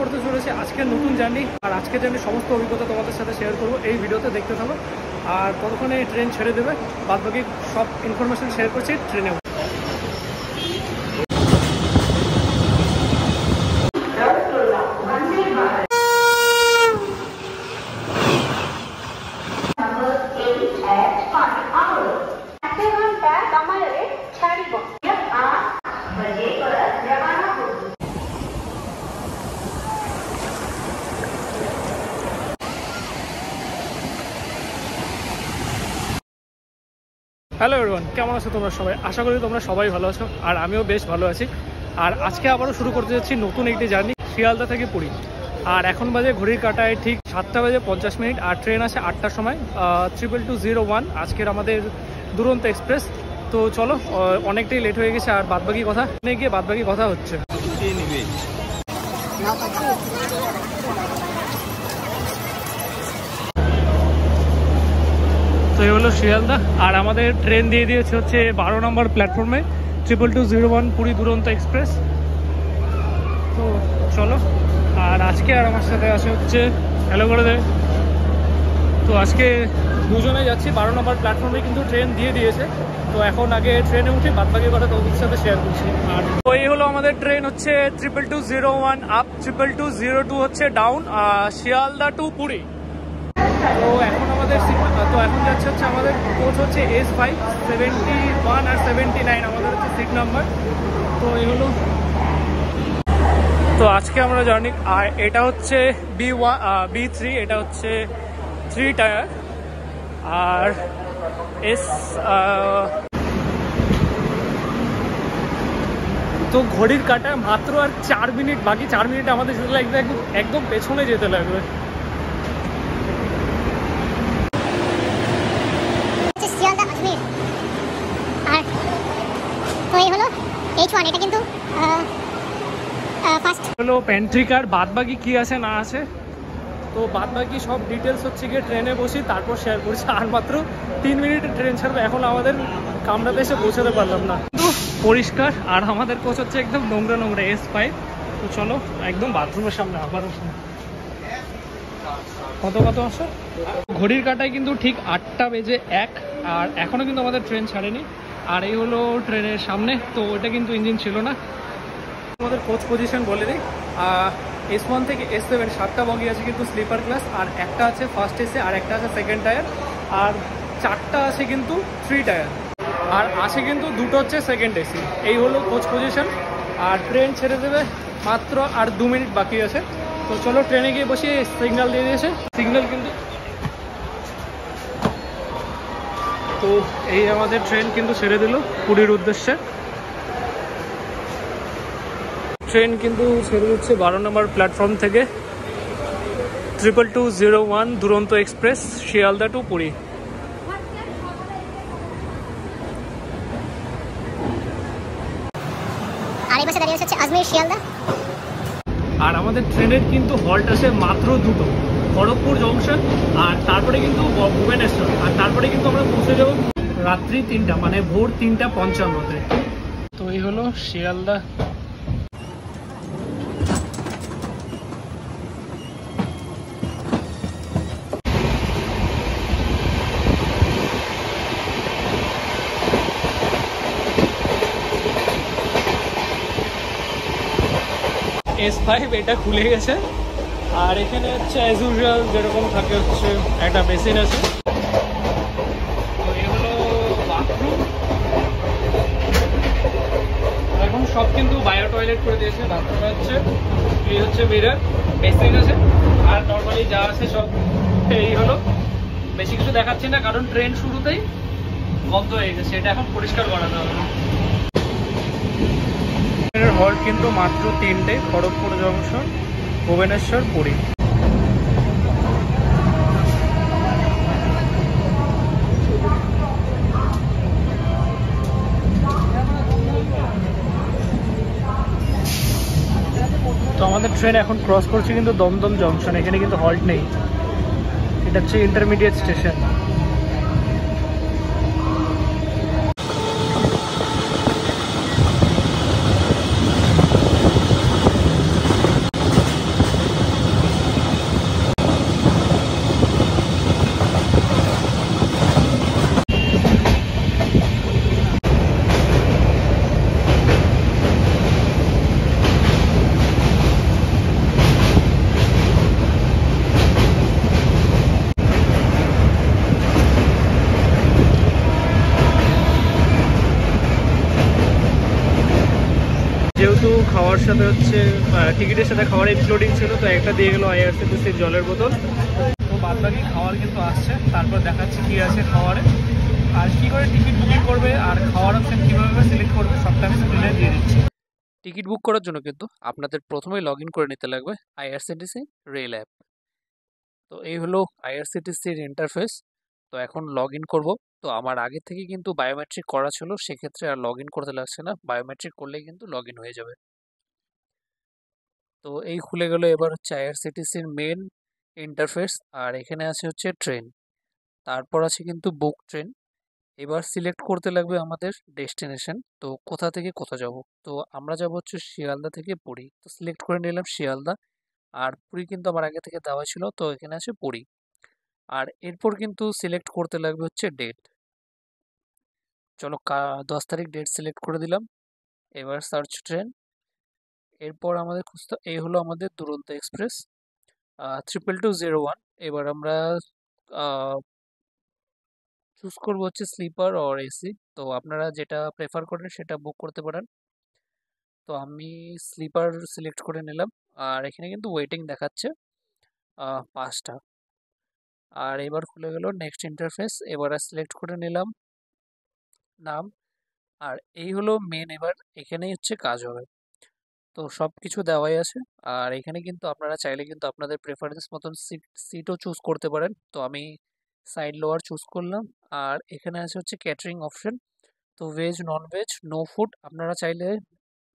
করতে চলেছি আজকের নতুন জার্নি। আর আজকের জার্নি সমস্ত অভিজ্ঞতা তোমাদের সাথে শেয়ার করবো এই ভিডিওতে, দেখতে থাকো। আর কতক্ষণে ট্রেন ছেড়ে দেবে বাদবাকি সব ইনফরমেশন শেয়ার করছি ট্রেনে। হ্যালো এভরিওয়ান, কেমন আছো তোমরা সবাই? আশা করি তোমরা সবাই ভালো আছো, আর আমিও বেশ ভালো আছি। আর আজকে আবারও শুরু করতে যাচ্ছি নতুন একটি জার্নি শিয়ালদা থেকে পুরী। আর এখন বাজে ঘড়ির কাঁটায় ঠিক 7:50, আর ট্রেন আছে 8টার সময় 22201 আজকের আমাদের দুরন্ত এক্সপ্রেস। তো চলো, অনেকটাই লেট হয়ে গেছে, আর বাদবাকি কথা গিয়ে বাদবাকি কথা হচ্ছে। তো এই হলো শিয়ালদা, আর আমাদের ট্রেন দিয়ে দিয়েছে হচ্ছে 12 নম্বর প্ল্যাটফর্মে 22201 পুরী দুরন্ত এক্সপ্রেস। তো চলো, আর আজকে আর আমার সাথে আছে হচ্ছে হ্যালো করে দেয়। তো আজকে দুজনে যাচ্ছি 12 নম্বর প্ল্যাটফর্মে, কিন্তু ট্রেন দিয়ে দিয়েছে। তো এখন আগে ট্রেনে উঠে বাদবাকি কথা তোমাদের সাথে শেয়ার করছি। আর তো এই হলো আমাদের ট্রেন হচ্ছে 22201 আপ, 22202 হচ্ছে ডাউন, শিয়ালদা টু পুরী। তো এখন আমাদের এখন যাচ্ছে হচ্ছে আমাদের কোচ হচ্ছে S5 71 আর 79 আমাদের হচ্ছে সিট নাম্বার। তো এই হলো, তো আজকে আমরা জার্নি, আর এটা হচ্ছে B3, এটা হচ্ছে 3 টায়ার। আর তো ঘড়ির কাঁটায় মাত্র আর 4 মিনিট বাকি, 4 মিনিট আমাদের যেতে লাগবে, একদম পেছনে যেতে লাগবে। আর তো এই হলো H1, এটা কিন্তু ফার্স্ট হলো প্যান্ট্রি কার। বাদবাকি কি আছে না আছে তো বাদবাকি সব ডিটেলস হচ্ছে গিয়ে ট্রেনে বসি তারপর শেয়ার করছি। আর মাত্র 3 মিনিটে ট্রেন ছাড়বে, এখন আমাদের কামরাতে এসে পৌঁছাতে পারলাম না। কিন্তু পরিষ্কার, আর আমাদের কোচ হচ্ছে একদম নোংরা নোংরা S5। তো চলো একদম বাথরুমের সামনে আবারও কত আসো। ঘড়ির কাঁটায় কিন্তু ঠিক 8:01, আর এখনও কিন্তু আমাদের ট্রেন ছাড়েনি। আর এই হলো ট্রেনের সামনে, তো ওটা কিন্তু ইঞ্জিন ছিল না। আমাদের কোচ পজিশন বলে দিই, S1 থেকে S7 7টা বগি আছে কিন্তু স্লিপার ক্লাস, আর একটা আছে ফার্স্ট এসি, আর একটা আছে সেকেন্ড টায়ার, আর 4টা আছে কিন্তু 3 টায়ার, আর আছে কিন্তু 2টো হচ্ছে সেকেন্ড এসি। এই হলো কোচ পজিশন। আর ট্রেন ছেড়ে দেবে মাত্র আর 2 মিনিট বাকি আছে। তো চলো ট্রেনে গিয়ে বসে সিগন্যাল দিয়ে দিয়েছে, সিগন্যাল কিন্তু। তো এই আমাদের ট্রেন কিন্তু ছেড়ে দিল পুরীর উদ্দেশ্যে। ট্রেন কিন্তু ছেড়ে দিচ্ছে 12 নম্বর প্ল্যাটফর্ম থেকে 22201 দুরন্ত এক্সপ্রেস শিয়ালদা টু পুরী। আর এই পাশে দাঁড়িয়ে আছে আজমের শিয়ালদা। আর আমাদের ট্রেনের কিন্তু হল্ট আছে মাত্র 2টো, খড়গপুর জংশন আর তারপরে কিন্তু ভুবনেশ্বর, আর তারপরে কিন্তু আমরা পৌঁছে যাবো রাত্রি 3টা, মানে ভোর 3:55। তো এই হলো শিয়ালদা। S5 এটা খুলে গেছে, আর এখানে হচ্ছে অ্যাজ ইউজুয়াল যেরকম থাকে হচ্ছে একটা বেসিন আছে। তো এই হলো বাথরুম। এখন সব কিন্তু বায়ো টয়লেট করে দিয়েছে। বাথরুমে হচ্ছে এই হচ্ছে মিরর, বেসিন আছে, আর নর্মালি যা আছে সব এই হলো। বেশি কিছু দেখাচ্ছি না, কারণ ট্রেন শুরুতেই বন্ধ হয়ে গেছে, এটা এখন পরিষ্কার করাতে হবে। হল্ট কিন্তু মাত্র 3টে, খড়গপুর জংশন, ভুবনেশ্বর, পুরী। তো আমাদের ট্রেন এখন ক্রস করছে কিন্তু দমদম জংশন, এখানে কিন্তু হল্ট নেই, এটা হচ্ছে ইন্টারমিডিয়েট স্টেশন। খাওয়ার সাথে হচ্ছে টিকিটের সাথে খাওয়ার ইনক্লুডিং ছিল, তো একটা দিয়ে গেলো আইআরসিটিসির জলের বোতল। তো বাদ বাকি খাওয়ার কিন্তু আসছে, তারপর দেখাচ্ছি কী আছে খাওয়ারে আর কী করে টিকিট বুকিং করবে আর খাওয়ার অপশন কীভাবে সিলেক্ট করবে সবটা আমি স্ক্রিনে দিয়ে দিচ্ছি। টিকিট বুক করার জন্য কিন্তু আপনাদের প্রথমেই লগ ইন করে নিতে লাগবে আইআরসিটিসি রেল অ্যাপ। তো এই হলো আইআরসিটিসির ইন্টারফেস। তো এখন লগ ইন করবো। তো আমার আগে থেকে কিন্তু বায়োমেট্রিক করা ছিল, সেক্ষেত্রে আর লগ ইন করতে লাগছে না, বায়োমেট্রিক করলেই কিন্তু লগ ইন হয়ে যাবে। তো এই খুলে গেল এবার হচ্ছে আইআরসিটিসির মেন ইন্টারফেস, আর এখানে আছে হচ্ছে ট্রেন, তারপর আছে কিন্তু বুক ট্রেন। এবার সিলেক্ট করতে লাগবে আমাদের ডেস্টিনেশন, তো কোথা থেকে কোথা যাব। তো আমরা যাব হচ্ছে শিয়ালদা থেকে পুরী, তো সিলেক্ট করে নিলাম শিয়ালদা। আর পুরী কিন্তু আমার আগে থেকে দেওয়া ছিল, তো এখানে আছে পুরী। আর এরপর কিন্তু সিলেক্ট করতে লাগবে হচ্ছে ডেট। চলো 10 তারিখ ডেট সিলেক্ট করে দিলাম। এবার সার্চ ট্রেন। এরপর আমাদের খুঁজতে, এই হলো আমাদের দুরন্ত এক্সপ্রেস 22201। এবার আমরা চুজ করবো হচ্ছে স্লিপার অর এসি, তো আপনারা যেটা প্রেফার করেন সেটা বুক করতে পারেন। তো আমি স্লিপার সিলেক্ট করে নিলাম। আর এখানে কিন্তু ওয়েটিং দেখাচ্ছে 5টা। আর এবার খুলে গেল নেক্সট ইন্টারফেস, এবার সিলেক্ট করে নিলাম নাম। আর এই হলো মেন, এবার এখানেই হচ্ছে কাজ হবে। তো সব কিছু দেওয়াই আছে। আর এখানে কিন্তু আপনারা চাইলে কিন্তু আপনাদের প্রেফারেন্স মতন সিটও চুজ করতে পারেন। তো আমি সাইড লোয়ার চুজ করলাম। আর এখানে আছে হচ্ছে ক্যাটারিং অপশন, তো veg non veg no food আপনারা চাইলে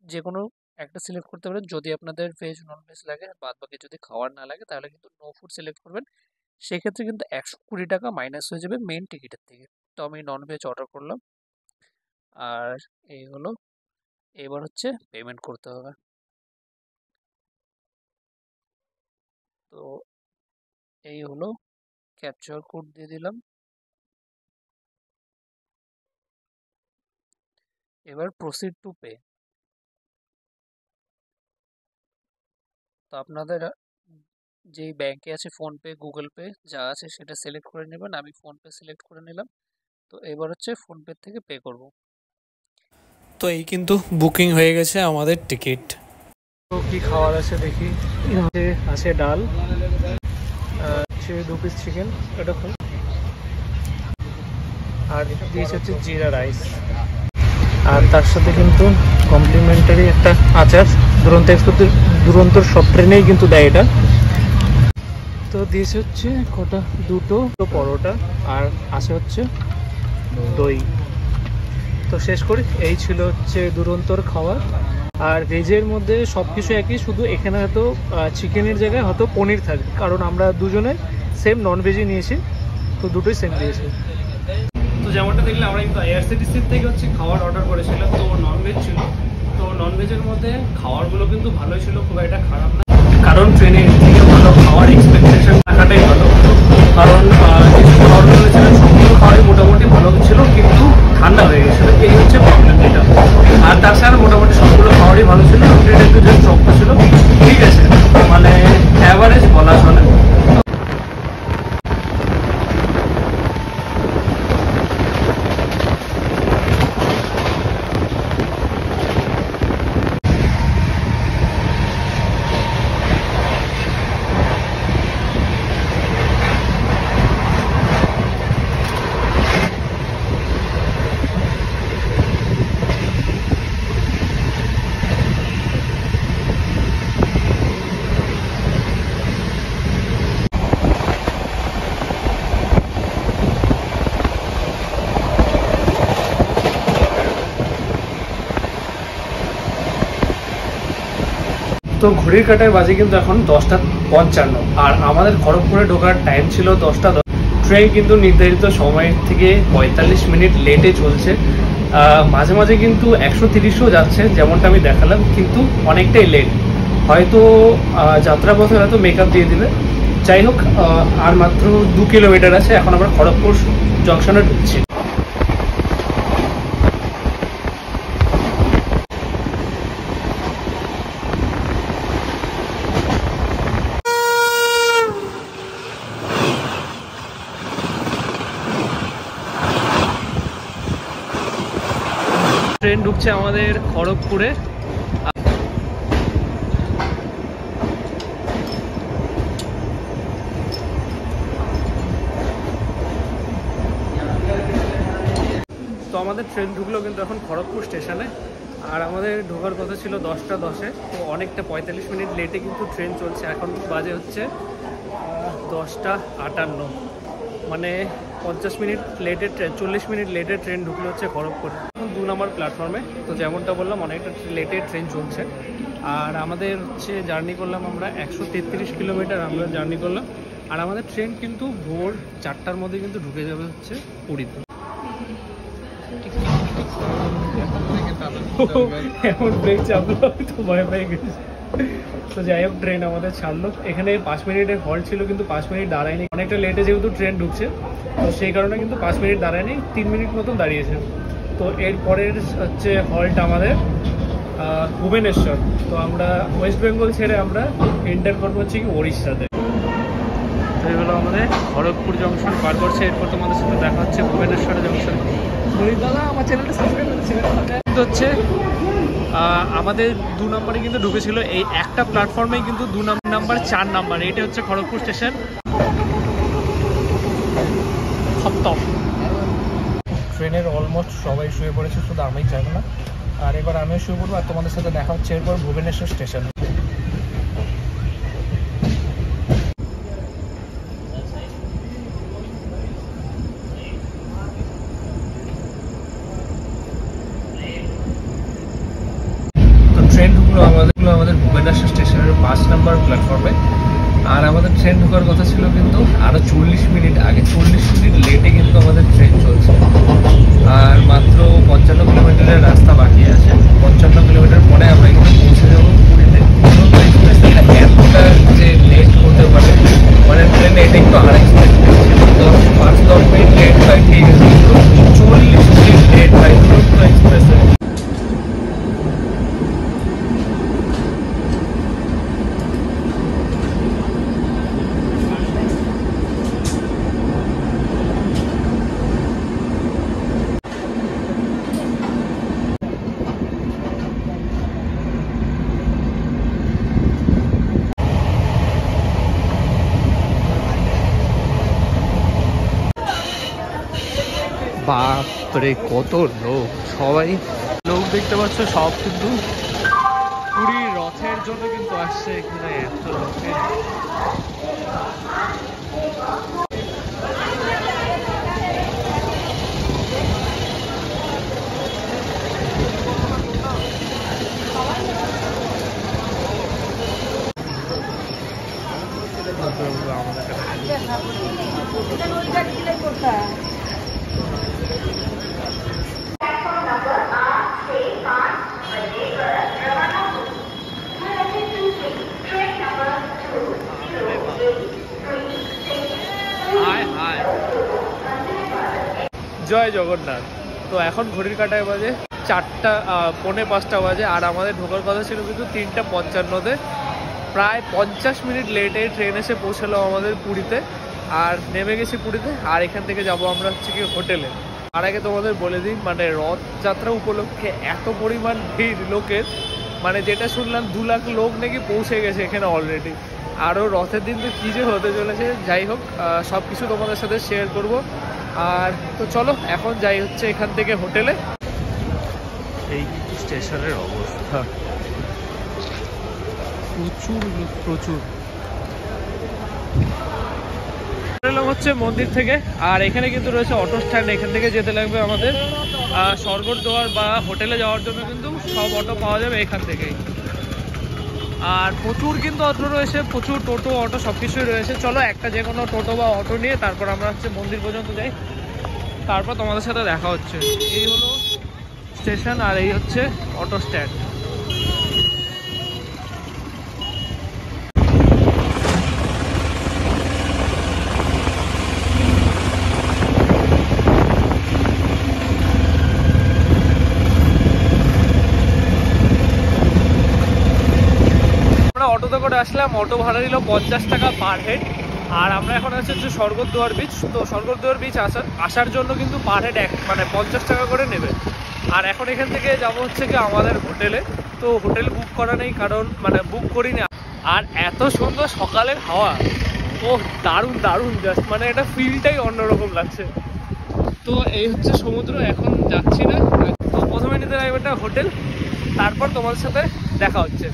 যে কোনো একটা সিলেক্ট করতে পারেন। যদি আপনাদের ভেজ নন ভেজ লাগে, বাদ বাকি যদি খাওয়ার না লাগে, তাহলে কিন্তু নো ফুড সিলেক্ট করবেন। সেক্ষেত্রে কিন্তু 120 টাকা মাইনাস হয়ে যাবে মেন টিকিটের থেকে। তো আমি নন ভেজ অর্ডার করলাম। আর এই হলো, এবার হচ্ছে পেমেন্ট করতে হবে। তো এই হলো, ক্যাপচার কোড দিয়ে দিলাম। এবার প্রসিড টু পে। তো আপনাদের যেই ব্যাংকে আছে ফোনপে গুগল পে যা আছে সেটা সিলেক্ট করে নেবেন। আমি ফোনপে সিলেক্ট করে নিলাম। তো এবার হচ্ছে ফোনপে থেকে পে করব। তো এই কিন্তু বুকিং হয়ে গেছে আমাদের টিকিট। তো কি খাওয়ার আছে দেখি। আছে ডাল, আছে 2 পিস চিকেন, এটা খান। আর দিয়েছে হচ্ছে জিরা রাইস। আর তার সাথে কিন্তু কমপ্লিমেন্টারি একটা আচার। দুরন্তর সব ট্রেনেই কিন্তু দেয় এটা। তো দিয়েছে হচ্ছে কটা, 2টো পরোটা, আর আছে হচ্ছে দই। তো শেষ করি, এই ছিল হচ্ছে দুরন্তর খাবার। আর ভেজের মধ্যে সব কিছু একই, শুধু এখানে হয়তো চিকেনের জায়গায় হয়তো পনির থাকবে, কারণ আমরা দুজনে সেম নন ভেজই নিয়েছি, তো দুটোই সেম দিয়েছি। তো যেমনটা দেখলে আমরা কিন্তু আইআরসিটিসির থেকে হচ্ছে খাবার অর্ডার করেছিলাম, তো ননভেজ ছিল। তো ননভেজের মধ্যে খাবারগুলো কিন্তু ভালোই ছিল, খুব একটা খারাপ না, কারণ ট্রেনে এর থেকে ভালো খাওয়ার এক্সপেকটেশন থাকাটাই ভালো। কারণ যেসব খাবারগুলো ছিল সবগুলো খাওয়াই মোটামুটি ভালো ছিল, কিন্তু ঠান্ডা হয়ে গেছিলো, এই হচ্ছে প্রবলেম যেটা। আর তাছাড়া মোটামুটি সবগুলো খাবারই ভালো ছিল, ট্রেনে একটু যে চকটা ছিল ঠিক আছে, মানে অ্যাভারেজ বলা চলে। তো ঘড়ির কাঁটায় বাজে কিন্তু এখন 10টা 55, আর আমাদের খড়গপুরে ঢোকার টাইম ছিল 10টা 10। ট্রেন কিন্তু নির্ধারিত সময় থেকে 45 মিনিট লেটে চলছে। মাঝে মাঝে কিন্তু 130ও যাচ্ছে, যেমনটা আমি দেখালাম, কিন্তু অনেকটাই লেট। হয়তো যাত্রাপথে হয়তো মেকআপ দিয়ে দিবে। যাই হোক, আর মাত্র 2 কিলোমিটার আছে, এখন আমরা খড়গপুর জংশনে ঢুকছি। ট্রেন ঢুকছে আমাদের খড়গপুরে। আমাদের ট্রেন ঢুকলো কিন্তু এখন খড়গপুর স্টেশনে, আর আমাদের ঢোকার কথা ছিল 10টা 10-এ। তো অনেকটা 45 মিনিট লেটে কিন্তু ট্রেন চলছে। এখন বাজে হচ্ছে 10টা 58, মানে 50 মিনিট লেটে 40 মিনিট লেটে ট্রেন ঢুকলো হচ্ছে খড়গপুর। এখন 2 নম্বর প্ল্যাটফর্মে। তো যেমনটা বললাম অনেকটা লেটে ট্রেন চলছে। আর আমাদের হচ্ছে জার্নি করলাম আমরা 133 কিলোমিটার আমরা জার্নি করলাম। আর আমাদের ট্রেন কিন্তু ভোর 4টার মধ্যে কিন্তু ঢুকে যাবে হচ্ছে পুরীতে। এখন ব্রেক চাপলো তো ভয় পেয়ে গেছে। তো যাই হোক ট্রেন আমাদের ছাড়লো। এখানে 5 মিনিটের হল্ট ছিল কিন্তু 5 মিনিট দাঁড়ায়নি, অনেকটা লেটে যেহেতু ট্রেন ঢুকছে তো সেই কারণে কিন্তু 5 মিনিট দাঁড়ায়নি, 3 মিনিট মতন দাঁড়িয়েছে। তো এরপরের হচ্ছে হল্ট আমাদের ভুবনেশ্বর। তো আমরা ওয়েস্ট বেঙ্গল ছেড়ে আমরা এন্টার করবো হচ্ছে কি ওড়িশাতে। তো এগুলো আমাদের খড়গপুর জংশন পার করছে, এরপর তোমাদের সাথে দেখা হচ্ছে ভুবনেশ্বর জংশন। দাদা আমার চ্যানেলটা সাবস্ক্রাইব করতে হচ্ছে। আমাদের 2 নম্বরে কিন্তু ঢুকেছিল এই একটা প্ল্যাটফর্মেই কিন্তু 2 নম্বর 4 নাম্বার, এটা হচ্ছে খড়গপুর স্টেশন। খতম। ট্রেনের অলমোস্ট সবাই শুয়ে পড়েছে, শুধু আমি চাই না। আর এবার আমিও শুয়ে পড়বো, আর তোমাদের সাথে দেখা হচ্ছে এরপর ভুবনেশ্বর স্টেশন। ট্রেন ঢুকলো আমাদের ভুবনেশ্বর স্টেশনের 5 নম্বর প্ল্যাটফর্মে। আর আমাদের ট্রেন ঢোকার কথা ছিল কিন্তু আরও 40 মিনিট আগে, 40 মিনিট লেটে কিন্তু আমাদের ট্রেন চলছে। আর মাত্র 55 কিলোমিটারের রাস্তা বাকি আছে। 55 কিলোমিটার পরে আমরা কিন্তু পৌঁছে যাবো পুরীতে। এতটা যে লেট হতে পারে, মানে ট্রেনে এটা একটু আনএক্সপেক্টেড ছিল। 5-10 মিনিট লেট হয় ঠিক আছে, 40 মিনিট লেট হয় দুরন্ত এক্সপ্রেসে। বাপরে কত লোক, সবাই লোক দেখতে পাচ্ছ, সব কিন্তু পুরীর রথের জন্য কিন্তু আসছে এখানে এত লোকের। জয় জগন্নাথ। তো এখন ঘড়ির কাঁটায় বাজে 4টা 4:45 বাজে। আর আমাদের ঢোকার কথা ছিল কিন্তু 3টা 55-তে। প্রায় 50 মিনিট লেটে ট্রেন এসে পৌঁছালো আমাদের পুরীতে। আর নেমে গেছি পুরীতে। আর এখান থেকে যাব আমরা হচ্ছে কি হোটেলে। আর আগে তোমাদের বলে দিই, মানে রথযাত্রা উপলক্ষে এত পরিমাণ ভিড় লোকের, মানে যেটা শুনলাম 2 লাখ লোক নাকি পৌঁছে গেছে এখানে অলরেডি। আরও রথের দিন তো কী যে হতে চলেছে। যাই হোক সব কিছু তোমাদের সাথে শেয়ার করব। আর তো চলো এখন যাই হচ্ছে এখান থেকে হোটেলে। এই স্টেশনের অবস্থা, প্রচুর এলাম হচ্ছে মন্দির থেকে। আর এখানে কিন্তু রয়েছে অটো স্ট্যান্ড, এখান থেকে যেতে লাগবে আমাদের স্বর্গদ্বার বা হোটেলে যাওয়ার জন্য কিন্তু সব অটো পাওয়া যাবে এখান থেকেই। আর প্রচুর কিন্তু অটো রয়েছে, প্রচুর টোটো অটো সব কিছুই রয়েছে। চলো একটা যে কোনো টোটো বা অটো নিয়ে তারপর আমরা হচ্ছে মন্দির পর্যন্ত যাই, তারপর তোমাদের সাথে দেখা হচ্ছে। এই হলো স্টেশন আর এই হচ্ছে অটো স্ট্যান্ড। অটোতে করে আসলাম, অটো ভাড়া নিল 50 টাকা পার হেড। আর আমরা এখন আছি হচ্ছে স্বর্গদ্বার বিচ। তো স্বর্গদ্বার বিচ আসার জন্য কিন্তু পার হেড 50 টাকা করে নেবে। আর এখন এখান থেকে যাব হচ্ছে কি আমাদের হোটেলে। তো হোটেল বুক করা নেই, কারণ মানে বুক করিনি। আর এত সুন্দর সকালের হাওয়া, ও দারুণ জাস্ট, মানে এটা ফিলটাই অন্যরকম লাগছে। তো এই হচ্ছে সমুদ্র, এখন যাচ্ছি না। তো প্রথমে নিতে লাগবে একটা হোটেল, তারপর তোমার সাথে দেখা হচ্ছে।